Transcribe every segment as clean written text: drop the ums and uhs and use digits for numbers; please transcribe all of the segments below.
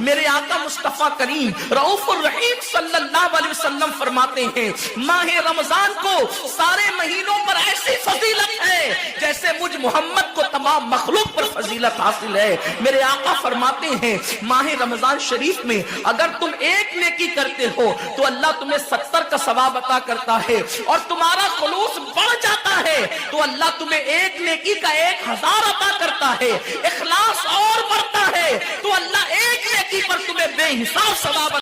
میرے آقا مصطفیٰ کریم رؤوف الرحیم صلی اللہ علیہ وسلم فرماتے ہیں ماہ رمضان کو سارے مہینوں پر ایسی فضیلت ہے جیسے مجھ محمد کو تمام مخلوق پر فضیلت حاصل ہے۔ میرے آقا فرماتے ہیں ماہ رمضان شریف میں اگر تم ایک نیکی کرتے ہو تو اللہ تمہیں 70 کا ثواب عطا کرتا ہے، اور تمہارا خلوص بڑھ جاتا ہے تو اللہ تمہیں ایک نیکی کا 1000 عطا کرتا ہے، اخلاص اور بڑھتا ہے تو اللہ ایک نیکی پر تمہیں بے حساب ثواب۔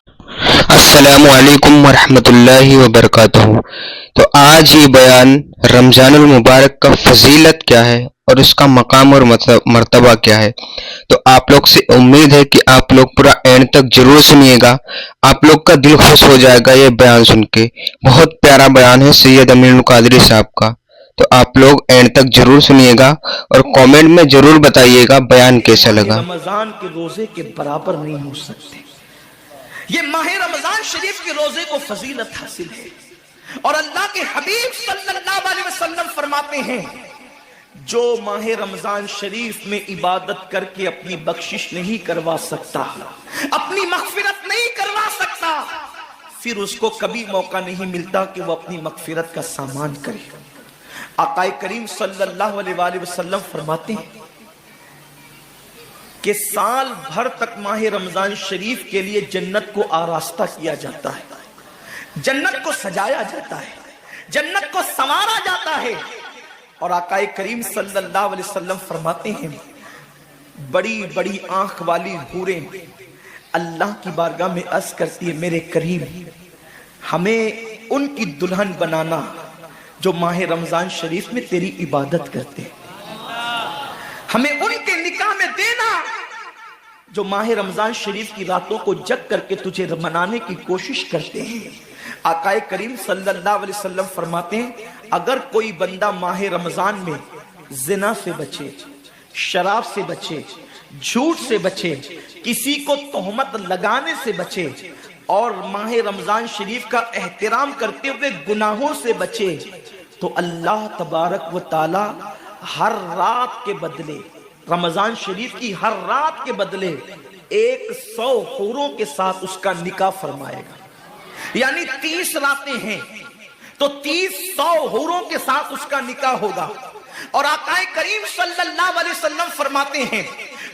السلام علیکم ورحمۃ اللہ وبرکاتہ۔ تو آج یہ بیان رمضان المبارک کا فضیلت کیا ہے اور اس کا مقام اور مرتبہ کیا ہے، تو آپ لوگ سے امید ہے کہ آپ لوگ پورا اینڈ تک ضرور سنیے گا۔ آپ لوگ کا دل خوش ہو جائے گا یہ بیان سن کے، بہت پیارا بیان ہے سید امین القادری صاحب کا۔ تو آپ لوگ اینڈ تک ضرور سنیے گا اور کامنٹ میں ضرور بتائیے گا بیان کیسا لگا۔ رمضان کے روزے کے برابر نہیں ہو سکتے۔ یہ ماہ رمضان شریف کے روزے کو فضیلت حاصل ہے، اور اللہ کے حبیب صلی اللہ علیہ وسلم فرماتے ہیں جو ماہ رمضان شریف میں عبادت کر کے اپنی بخشش نہیں کروا سکتا، اپنی مغفرت نہیں کروا سکتا، پھر اس کو کبھی موقع نہیں ملتا کہ وہ اپنی مغفرت کا سامان کرے۔ آقا کریم صلی اللہ علیہ وآلہ وسلم فرماتے ہیں کہ سال بھر تک ماہ رمضان شریف کے لیے جنت کو آراستہ کیا جاتا ہے، جنت کو سجایا جاتا ہے، جنت کو سنوارا جاتا ہے، اور آقا کریم صلی اللہ علیہ وسلم فرماتے ہیں بڑی بڑی آنکھ والی حوریں اللہ کی بارگاہ میں عرض کرتی ہے میرے کریم ہمیں ان کی دلہن بنانا جو ماہ رمضان شریف میں تیری عبادت کرتے ہیں، ہمیں ان کے نکاح میں دینا جو ماہ رمضان شریف کی راتوں کو جگ کر کے تجھے منانے کی کوشش کرتے ہیں۔ آقا کریم صلی اللہ علیہ وسلم فرماتے ہیں اگر کوئی بندہ ماہ رمضان میں زنا سے بچے، شراب سے بچے، جھوٹ سے بچے، کسی کو تہمت لگانے سے بچے، اور ماہ رمضان شریف کا احترام کرتے ہوئے گناہوں سے بچے، تو اللہ تبارک و تعالی ہر رات کے بدلے، رمضان شریف کی ہر رات کے بدلے 100 حوروں کے ساتھ اس کا نکاح فرمائے گا۔ یعنی 30 راتیں ہیں تو 100 حوروں کے ساتھ اس کا نکاح ہوگا۔ اور آقا کریم صلی اللہ علیہ وسلم فرماتے ہیں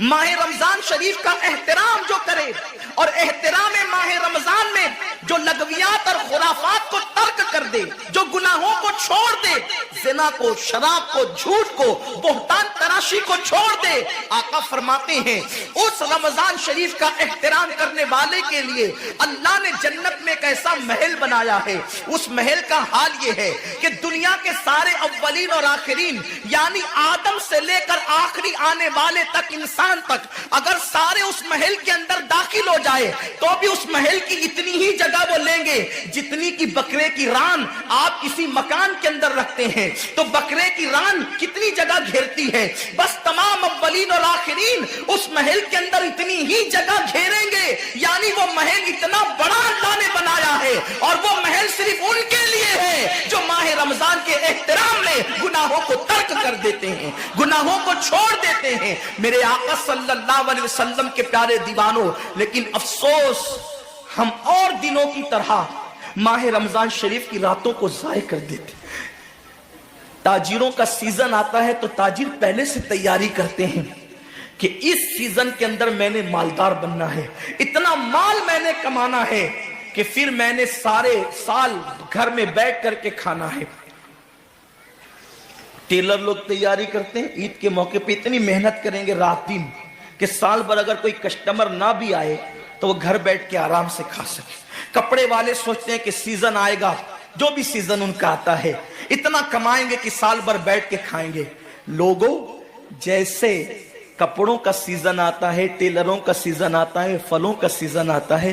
ماہ رمضان شریف کا احترام جو کرے اور احترام ماہ رمضان میں جو لغویات اور خرافات کو ترک کر دے، جو گناہوں کو چھوڑ دے، زنا کو، شراب کو، جھوٹ کو، بہتان تراشی کو چھوڑ دے، آقا فرماتے ہیں اس رمضان شریف کا احترام کرنے والے کے لیے اللہ نے جنت میں ایک ایسا محل بنایا ہے۔ اس محل کا حال یہ ہے کہ دنیا کے سارے اولین اور آخرین، یعنی آدم سے لے کر آخری آنے والے تک، انسان تک، اگر سارے اس محل کے اندر داخل ہو جائے تو بھی اس محل کی اتنی ہی جگہ وہ لیں گے جتنی کی بکرے کی ران آپ کسی مکان کے اندر رکھتے ہیں، تو بکرے کی ران کتنی جگہ گھیرتی ہے، بس تمام اولین اور آخرین اس محل کے اندر اتنی ہی جگہ گھیریں گے، یعنی وہ محل اتنا بڑا اللہ نے بنایا ہے، اور وہ محل صرف ان کے لیے ہے جو ماہ رمضان کے احترام میں گناہوں کو ترک کر دیتے ہیں، گناہوں کو چھوڑ دیتے ہیں۔ میرے آقا صلی اللہ علیہ وسلم کے پیارے دیوانوں، لیکن افسوس ہم اور دنوں کی طرح ماہ رمضان شریف کی راتوں کو ضائع کر دیتے۔ تاجروں کا سیزن آتا ہے تو تاجر پہلے سے تیاری کرتے ہیں کہ اس سیزن کے اندر میں نے مالدار بننا ہے، اتنا مال میں نے کمانا ہے کہ پھر میں نے سارے سال گھر میں بیٹھ کر کے کھانا ہے۔ ٹیلر لوگ تیاری کرتے ہیں عید کے موقع پہ اتنی محنت کریں گے رات دن کہ سال بھر اگر کوئی کسٹمر نہ بھی آئے تو وہ گھر بیٹھ کے آرام سے کھا سکے۔ کپڑے والے سوچتے ہیں کہ سیزن آئے گا، جو بھی سیزن ان کا آتا ہے اتنا کمائیں گے کہ سال بھر بیٹھ کے کھائیں گے۔ لوگوں جیسے کپڑوں کا سیزن آتا ہے، ٹیلروں کا سیزن آتا ہے، پھلوں کا سیزن آتا ہے،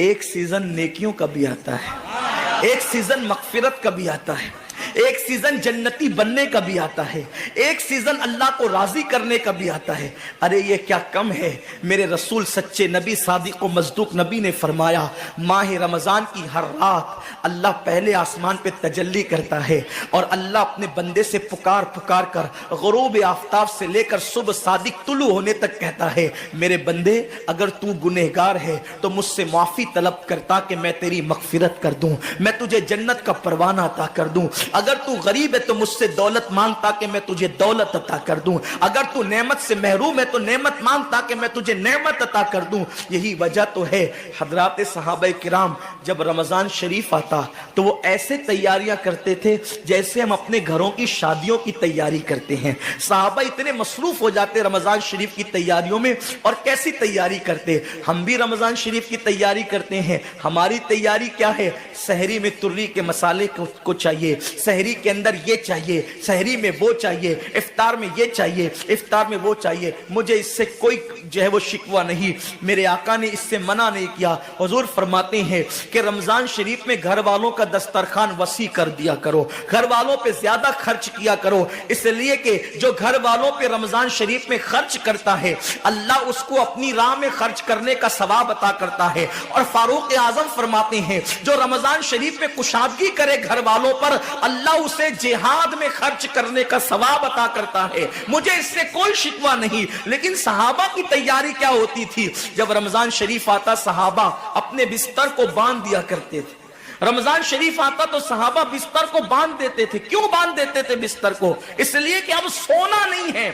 ایک سیزن نیکیوں کا بھی آتا ہے، ایک سیزن مغفرت کا بھی آتا ہے۔ ایک سیزن جنتی بننے کا بھی آتا ہے، ایک سیزن اللہ کو راضی کرنے کا بھی آتا ہے۔ ارے یہ کیا کم ہے، میرے رسول سچے نبی صادق و مصدوق نبی نے فرمایا ماہ رمضان کی ہر رات اللہ پہلے آسمان پہ تجلی کرتا ہے اور اللہ اپنے بندے سے پکار پکار کر غروب آفتاب سے لے کر صبح صادق طلوع ہونے تک کہتا ہے میرے بندے اگر تو گنہگار ہے تو مجھ سے معافی طلب کرتا کہ میں تیری مغفرت کر دوں، میں تجھے جنت کا پروانہ عطا کر دوں، اگر تو غریب ہے تو مجھ سے دولت مانگتا کہ میں تجھے دولت عطا کر دوں، اگر تو نعمت سے محروم ہے تو نعمت مانگتا کہ میں تجھے نعمت عطا کر دوں۔ یہی وجہ تو ہے حضرات صحابہ کرام جب رمضان شریف آتا تو وہ ایسے تیاریاں کرتے تھے جیسے ہم اپنے گھروں کی شادیوں کی تیاری کرتے ہیں۔ صحابہ اتنے مصروف ہو جاتے رمضان شریف کی تیاریوں میں، اور کیسی تیاری کرتے، ہم بھی رمضان شریف کی تیاری کرتے ہیں۔ ہماری تیاری کیا ہے؟ سحری میں تری کے مسالے کو چاہیے، سحری کے اندر یہ چاہیے، سحری میں وہ چاہیے، افطار میں یہ چاہیے، افطار میں وہ چاہیے۔ مجھے اس سے کوئی جو ہے وہ شکوہ نہیں، میرے آقا نے اس سے منع نہیں کیا۔ حضور فرماتے ہیں کہ رمضان شریف میں گھر والوں کا دسترخوان وسیع کر دیا کرو، گھر والوں پہ زیادہ خرچ کیا کرو، اس لیے کہ جو گھر والوں پہ رمضان شریف میں خرچ کرتا ہے اللہ اس کو اپنی راہ میں خرچ کرنے کا ثواب عطا کرتا ہے۔ اور فاروق اعظم فرماتے ہیں جو رمضان شریف میں کشادگی کرے گھر والوں پر اللہ اسے جہاد میں خرچ کرنے کا ثواب عطا کرتا ہے۔ مجھے اس سے کوئی شکوہ نہیں، لیکن صحابہ کی تیاری کیا ہوتی تھی؟ جب رمضان شریف آتا صحابہ اپنے بستر کو باندھ دیا کرتے تھے۔ رمضان شریف آتا تو صحابہ بستر کو باندھ دیتے تھے۔ کیوں باندھ دیتے تھے بستر کو؟ اس لیے کہ اب سونا نہیں ہے،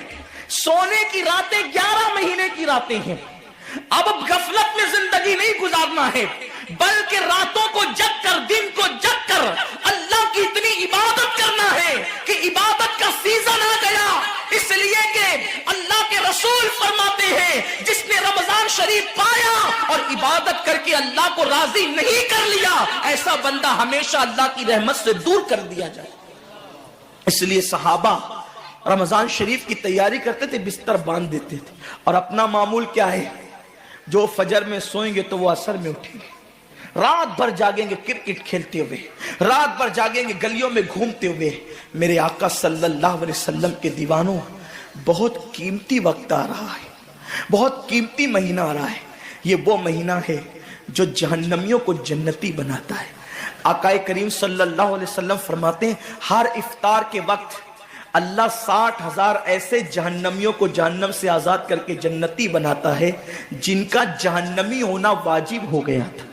سونے کی راتیں 11 مہینے کی راتیں ہیں، اب غفلت میں زندگی نہیں گزارنا ہے، بلکہ راتوں کو جگ کر دن کو جگ کر اللہ کی اتنی عبادت کرنا ہے کہ عبادت کا سیزن آ گیا۔ اس لیے کہ اللہ کے رسول فرماتے ہیں جس نے رمضان شریف پایا اور عبادت کر کے اللہ کو راضی نہیں کر لیا ایسا بندہ ہمیشہ اللہ کی رحمت سے دور کر دیا جائے۔ اس لیے صحابہ رمضان شریف کی تیاری کرتے تھے، بستر باندھ دیتے تھے، اور اپنا معمول کیا ہے؟ جو فجر میں سوئیں گے تو وہ عصر میں اٹھیں گے، رات بھر جاگیں گے کرکٹ کھیلتے ہوئے، رات بھر جاگیں گے گلیوں میں گھومتے ہوئے۔ میرے آقا صلی اللہ علیہ وسلم کے دیوانوں، بہت قیمتی وقت آ رہا ہے، بہت قیمتی مہینہ آ رہا ہے۔ یہ وہ مہینہ ہے جو جہنمیوں کو جنتی بناتا ہے۔ آقا کریم صلی اللہ علیہ وسلم فرماتے ہیں ہر افطار کے وقت اللہ 60,000 ایسے جہنمیوں کو جہنم سے آزاد کر کے جنتی بناتا ہے جن کا جہنمی ہونا واجب ہو گیا تھا۔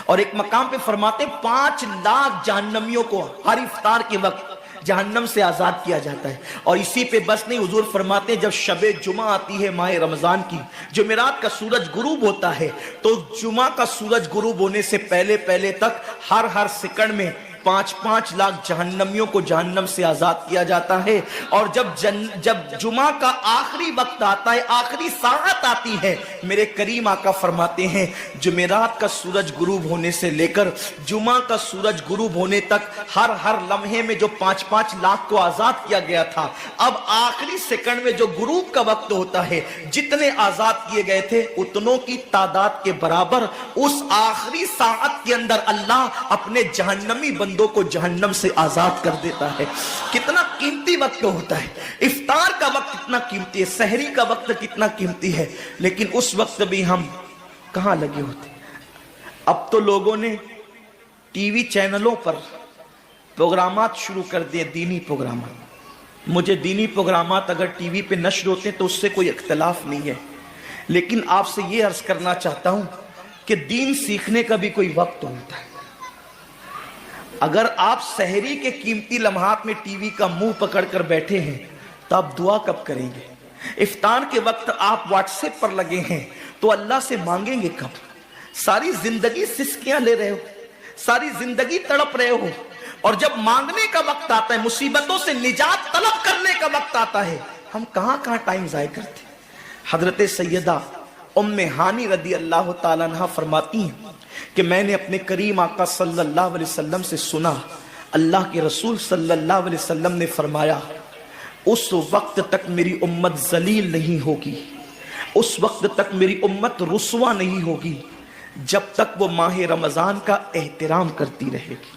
اور ایک مقام پہ فرماتے 5 لاکھ جہنمیوں کو ہر افطار کے وقت جہنم سے آزاد کیا جاتا ہے۔ اور اسی پہ بس نہیں، حضور فرماتے ہیں جب شب جمعہ آتی ہے ماہ رمضان کی، جمعرات کا سورج غروب ہوتا ہے، تو جمعہ کا سورج غروب ہونے سے پہلے تک ہر سیکنڈ میں 5 لاکھ جہنمیوں کو جہنم سے آزاد کیا جاتا ہے۔ اور جب جمعہ کا آخری وقت آتا ہے، آخری ساعت آتی ہے، میرے کریم آقا فرماتے ہیں جمعرات کا سورج غروب ہونے سے لے کر جمعہ کا سورج غروب ہونے تک ہر لمحے میں جو 5 لاکھ کو آزاد کیا گیا تھا، اب آخری سیکنڈ میں جو غروب کا وقت ہوتا ہے جتنے آزاد کیے گئے تھے اتنوں کی تعداد کے برابر اس آخری ساعت کے اندر اللہ اپنے جہنمی بندوں کو جہنم سے آزاد کر دیتا ہے۔ کتنا قیمتی وقت ہوتا ہے، افطار کا وقت کتنا قیمتی ہے، سحری کا وقت کتنا قیمتی ہے، لیکن اس وقت بھی ہم کہاں لگے ہوتے۔ اب تو لوگوں نے ٹی وی چینلوں پر پروگرامات شروع کر دیے، دینی پروگرامات۔ مجھے دینی پروگرامات اگر ٹی وی پہ نشر ہوتے تو اس سے کوئی اختلاف نہیں ہے، لیکن آپ سے یہ عرض کرنا چاہتا ہوں کہ دین سیکھنے کا بھی کوئی وقت ہوتا ہے۔ اگر آپ سحری کے قیمتی لمحات میں ٹی وی کا منہ پکڑ کر بیٹھے ہیں تو آپ دعا کب کریں گے؟ افطار کے وقت آپ واٹس ایپ پر لگے ہیں تو اللہ سے مانگیں گے کب؟ ساری زندگی سسکیاں لے رہے ہو، ساری زندگی تڑپ رہے ہو، اور جب مانگنے کا وقت آتا ہے، مصیبتوں سے نجات طلب کرنے کا وقت آتا ہے، ہم کہاں ٹائم ضائع کرتے ہیں۔ حضرت سیدہ ام ہانی رضی اللہ تعالیٰ عنہ فرماتی ہیں کہ میں نے اپنے کریم آقا صلی اللہ علیہ وسلم سے سنا، اللہ کے رسول صلی اللہ علیہ وسلم نے فرمایا اس وقت تک میری امت ذلیل نہیں ہوگی، اس وقت تک میری امت رسوا نہیں ہوگی جب تک وہ ماہ رمضان کا احترام کرتی رہے گی،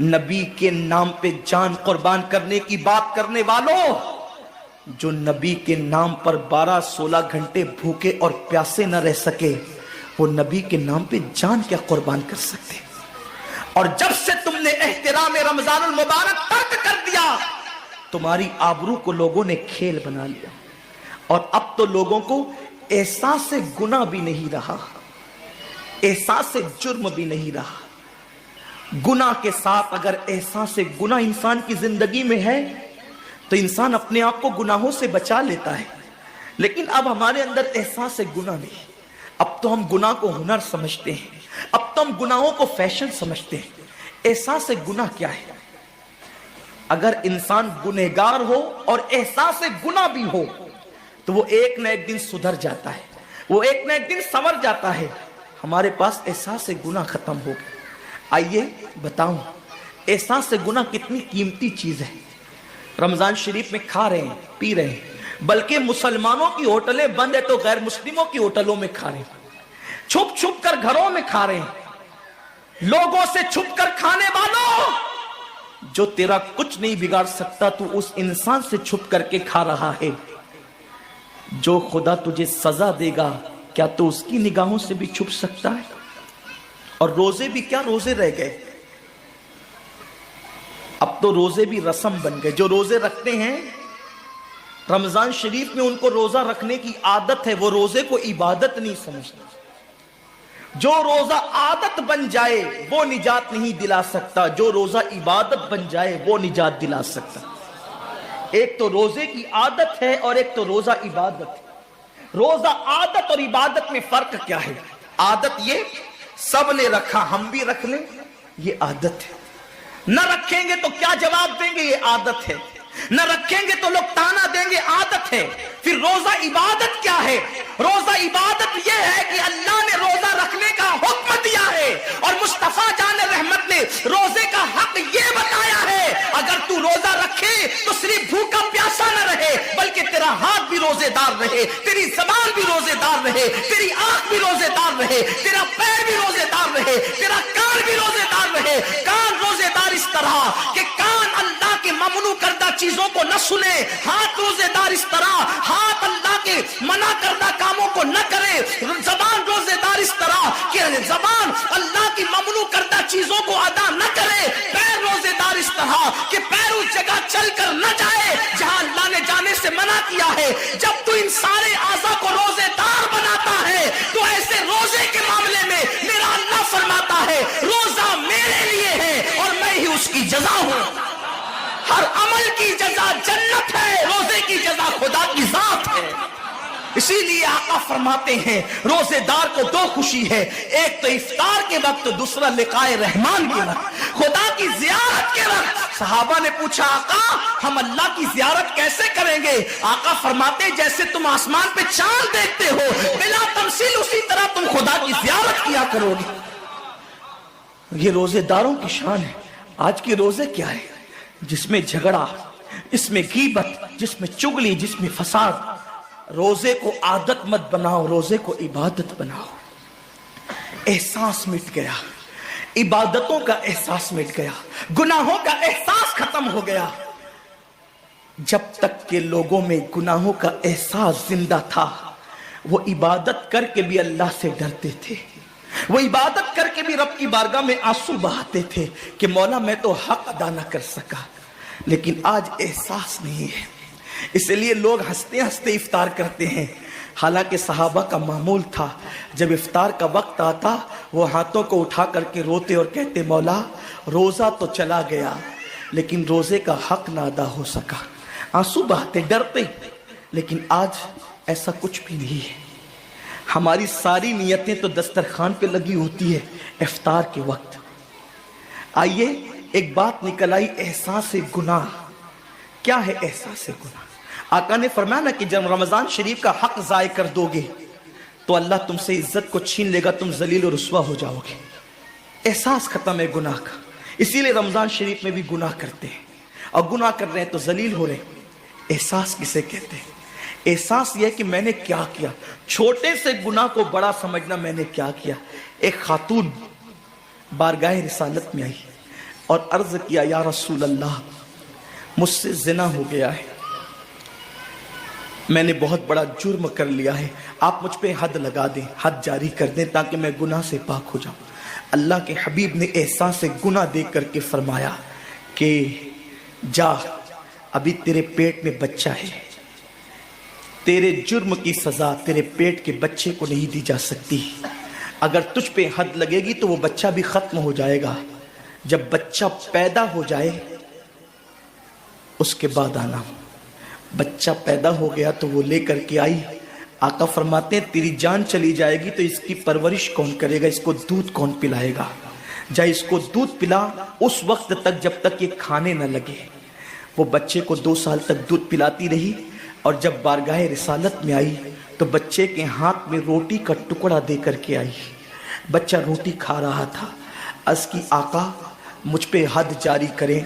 نبی کے نام پہ جان قربان کرنے کی بات کرنے والوں، جو نبی کے نام پر 12-16 گھنٹے بھوکے اور پیاسے نہ رہ سکے، وہ نبی کے نام پہ جان کیا قربان کر سکتے؟ اور جب سے تم نے احترام رمضان المبارک ترک کر دیا، تمہاری آبرو کو لوگوں نے کھیل بنا لیا، اور اب تو لوگوں کو احساس گناہ بھی نہیں رہا، احساس جرم بھی نہیں رہا۔ گناہ کے ساتھ اگر احساس گناہ انسان کی زندگی میں ہے تو انسان اپنے آپ کو گناہوں سے بچا لیتا ہے، لیکن اب ہمارے اندر احساس گناہ نہیں۔ اب تو ہم گناہ کو ہنر سمجھتے ہیں، اب تو ہم گناہوں کو فیشن سمجھتے ہیں۔ احساس گناہ کیا ہے؟ اگر انسان گنہگار ہو اور احساس گناہ بھی ہو تو وہ ایک نہ ایک دن سدھر جاتا ہے، وہ ایک نہ ایک دن سنور جاتا ہے۔ ہمارے پاس احساس گناہ ختم ہو گیا۔ آئیے بتاؤں احساس گناہ کتنی قیمتی چیز ہے۔ رمضان شریف میں کھا رہے ہیں، پی رہے ہیں، بلکہ مسلمانوں کی ہوٹلیں بند ہے تو غیر مسلموں کی ہوٹلوں میں کھا رہے ہیں، چھپ چھپ کر گھروں میں کھا رہے ہیں۔ لوگوں سے چھپ کر کھانے والوں، جو تیرا کچھ نہیں بگاڑ سکتا تو اس انسان سے چھپ کر کے کھا رہا ہے۔ جو خدا تجھے سزا دے گا کیا تو اس کی نگاہوں سے بھی چھپ سکتا ہے؟ اور روزے بھی کیا روزے رہ گئے، اب تو روزے بھی رسم بن گئے۔ جو روزے رکھتے ہیں رمضان شریف میں، ان کو روزہ رکھنے کی عادت ہے، وہ روزے کو عبادت نہیں سمجھتے۔ جو روزہ عادت بن جائے وہ نجات نہیں دلا سکتا، جو روزہ عبادت بن جائے وہ نجات دلا سکتا۔ ایک تو روزے کی عادت ہے اور ایک تو روزہ عبادت ہے۔ روزہ عادت اور عبادت میں فرق کیا ہے؟ عادت یہ سب نے رکھا ہم بھی رکھ لیں، یہ عادت ہے۔ نہ رکھیں گے تو کیا جواب دیں گے، یہ عادت ہے۔ نہ رکھیں گے تو لوگ تانا دیں گے، عادت ہے۔ پھر روزہ عبادت کیا ہے؟ روزہ عبادت یہ ہے کہ اللہ نے روزہ رکھنے کا حکم دیا ہے اور مصطفیٰ جان رحمت نے روزے کا حق یہ بتایا ہے، اگر تو روزہ رکھے تو صرف بھوکا پیاسا نہ رہے بلکہ تیرا ہاتھ بھی روزے دار رہے، تیری زبان بھی روزے دار رہے، تیری آنکھ بھی روزے دار رہے، تیرا پیر بھی روزے دار رہے، تیرا کان بھی روزے دار رہے۔ کان روزے دار اس طرح کہ کان اللہ کے ممنوع کردہ چیزوں کو نہ سنے، ہاتھ روزے دار اس طرح ہاتھ اللہ کے منع کردہ کاموں کو نہ کرے، زبان روزے دار اس طرح کہ زبان اللہ کی ممنوع کردہ چیزوں کو ادا نہ کرے، پیر روزے دار اس طرح کہ پیر اس جگہ چل کر نہ جائے جہاں اللہ نے جانے سے منع کیا ہے۔ جب تو ان سارے اعضاء کو روزے دار بناتا ہے تو ایسے روزے کے معاملے میں میرا اللہ فرماتا ہے روزہ میرے لیے ہے اور میں ہی اس کی جزا ہوں۔ ہر عمل کی جزا جنت ہے، روزے کی جزا خدا کی ذات ہے۔ اسی لیے آقا فرماتے ہیں روزے دار کو دو خوشی ہے، ایک تو افطار کے وقت، دوسرا لقاء رحمان کے وقت، خدا کی زیارت کے وقت۔ صحابہ نے پوچھا آقا ہم اللہ کی زیارت کیسے کریں گے؟ آقا فرماتے جیسے تم آسمان پہ چاند دیکھتے ہو بلا تمثیل اسی طرح تم خدا کی زیارت کیا کرو گے۔ یہ روزے داروں کی شان ہے۔ آج کے روزے کیا ہے؟ جس میں جھگڑا، جس میں غیبت، جس میں چگلی، جس میں فساد۔ روزے کو عادت مت بناؤ، روزے کو عبادت بناؤ۔ احساس مٹ گیا، عبادتوں کا احساس مٹ گیا، گناہوں کا احساس ختم ہو گیا۔ جب تک کہ لوگوں میں گناہوں کا احساس زندہ تھا وہ عبادت کر کے بھی اللہ سے ڈرتے تھے، وہ عبادت کر کے بھی رب کی بارگاہ میں آنسو بہاتے تھے کہ مولا میں تو حق ادا نہ کر سکا۔ لیکن آج احساس نہیں ہے، اس لیے لوگ ہنستے ہنستے افطار کرتے ہیں۔ حالانکہ صحابہ کا معمول تھا جب افطار کا وقت آتا وہ ہاتھوں کو اٹھا کر کے روتے اور کہتے مولا روزہ تو چلا گیا لیکن روزے کا حق نہ ادا ہو سکا، آنسو بہاتے ڈرتے۔ لیکن آج ایسا کچھ بھی نہیں ہے۔ ہماری ساری نیتیں تو دسترخوان پہ لگی ہوتی ہے افطار کے وقت۔ آئیے ایک بات نکل آئی، احساس گناہ۔ کیا ہے احساس گناہ؟ آقا نے فرمایا نا کہ جب رمضان شریف کا حق ضائع کر دو گے تو اللہ تم سے عزت کو چھین لے گا، تم ذلیل و رسوا ہو جاؤ گے۔ احساس ختم ہے گناہ کا، اسی لیے رمضان شریف میں بھی گناہ کرتے ہیں، اور گناہ کر رہے ہیں تو ذلیل ہو رہے ہیں۔ احساس کسے کہتے ہیں؟ احساس یہ ہے کہ میں نے کیا کیا، چھوٹے سے گناہ کو بڑا سمجھنا میں نے کیا کیا۔ ایک خاتون بارگاہ رسالت میں آئی، اور عرض کیا یا رسول اللہ مجھ سے زنا ہو گیا ہے، میں نے بہت بڑا جرم کر لیا ہے، آپ مجھ پہ حد لگا دیں، حد جاری کر دیں تاکہ میں گناہ سے پاک ہو جاؤں۔ اللہ کے حبیب نے احساس گناہ دیکھ کر کے فرمایا کہ جا، ابھی تیرے پیٹ میں بچہ ہے، تیرے جرم کی سزا تیرے پیٹ کے بچے کو نہیں دی جا سکتی، اگر تجھ پہ حد لگے گی تو وہ بچہ بھی ختم ہو جائے گا، جب بچہ پیدا ہو جائے اس کے بعد آنا۔ بچہ پیدا ہو گیا تو وہ لے کر کے آئی، آقا فرماتے ہیں تیری جان چلی جائے گی تو اس کی پرورش کون کرے گا، اس کو دودھ کون پلائے گا، جا اس کو دودھ پلا اس وقت تک جب تک یہ کھانے نہ لگے۔ وہ بچے کو 2 سال تک دودھ پلاتی رہی، اور جب بارگاہ رسالت میں آئی تو بچے کے ہاتھ میں روٹی کا ٹکڑا دے کر کے آئی، بچہ روٹی کھا رہا تھا، عرض کی آقا مجھ پہ حد جاری کریں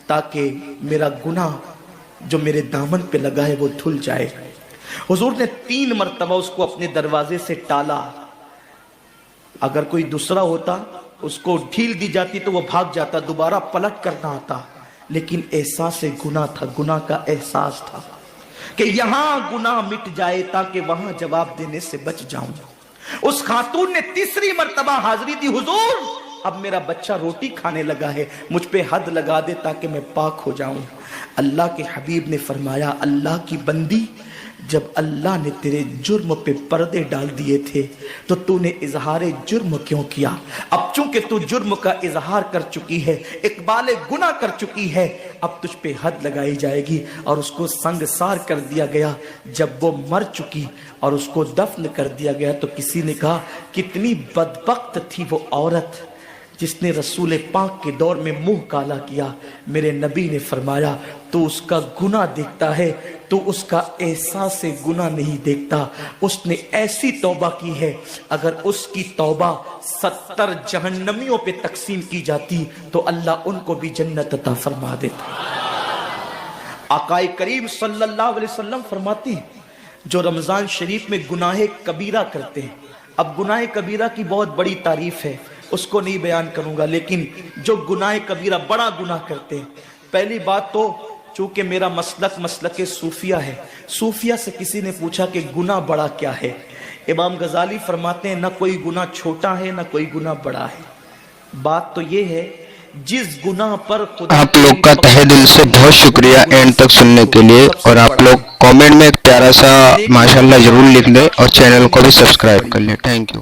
تاکہ میرا گناہ جو میرے دامن پہ لگا ہے وہ دھل جائے۔ حضور نے 3 مرتبہ اس کو اپنے دروازے سے ٹالا، اگر کوئی دوسرا ہوتا اس کو ڈھیل دی جاتی تو وہ بھاگ جاتا، دوبارہ پلٹ کرنا آتا، لیکن احساس گناہ تھا، گناہ کا احساس تھا کہ یہاں گناہ مٹ جائے تاکہ وہاں جواب دینے سے بچ جاؤں۔ اس خاتون نے 3 مرتبہ حاضری دی، حضور اب میرا بچہ روٹی کھانے لگا ہے، مجھ پہ حد لگا دے تاکہ میں پاک ہو جاؤں۔ اللہ کے حبیب نے فرمایا اللہ کی بندی، جب اللہ نے تیرے جرم پہ پردے ڈال دیے تھے تو تو نے اظہار جرم کیوں کیا؟ اب چونکہ تو جرم کا اظہار کر چکی ہے، اقبال گناہ کر چکی ہے، اب تجھ پہ حد لگائی جائے گی۔ اور اس کو سنگسار کر دیا گیا۔ جب وہ مر چکی اور اس کو دفن کر دیا گیا تو کسی نے کہا کتنی بدبخت تھی وہ عورت جس نے رسول پاک کے دور میں منہ کالا کیا۔ میرے نبی نے فرمایا تو اس کا گناہ دیکھتا ہے، تو اس کا احساس گناہ نہیں دیکھتا۔ اس نے ایسی توبہ کی ہے، اگر اس کی توبہ 70 جہنمیوں پہ تقسیم کی جاتی تو اللہ ان کو بھی جنت عطا فرما دیتا۔ آقا کریم صلی اللہ علیہ وسلم فرماتے ہیں جو رمضان شریف میں گناہ کبیرہ کرتے ہیں، اب گناہ کبیرہ کی بہت بڑی تعریف ہے، اس کو نہیں بیان کروں گا، لیکن جو گناہ کبیرہ بڑا گناہ کرتے ہیں، پہلی بات تو چونکہ میرا مسلک صوفیہ ہے، صوفیہ سے کسی نے پوچھا کہ گناہ بڑا کیا ہے؟ امام غزالی فرماتے ہیں نہ کوئی گناہ چھوٹا ہے نہ کوئی گناہ بڑا ہے، بات تو یہ ہے جس گناہ پر خدا آپ لوگ کا تہہ دل سے بہت شکریہ اینڈ تک سننے کے لیے، اور آپ لوگ کامنٹ میں ایک پیارا سا ماشاءاللہ ضرور لکھ دیں اور چینل کو بھی سبسکرائب کر لیں۔ Thank you.